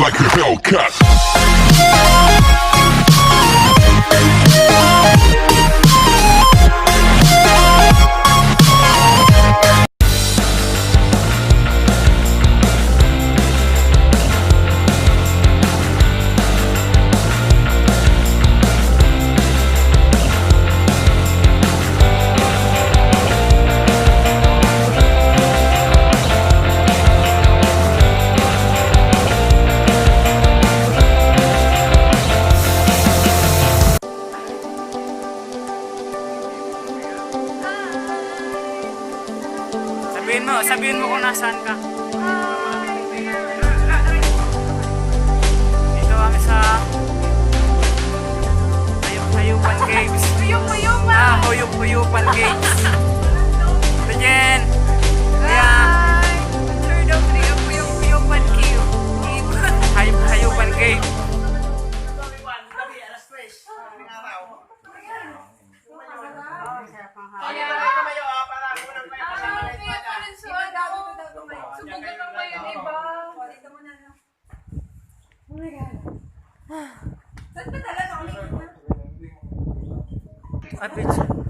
like a Hellcat. Sabihin mo kung nasaan ka. Dito kami sa Huyupan Caves. Huyupan Caves. Ito Jen. Third of the Huyupan Cave. Huyupan Cave. Subugan lang ba yun iba? Oh my God. Saan ba talaga ulit? Ay, bitch.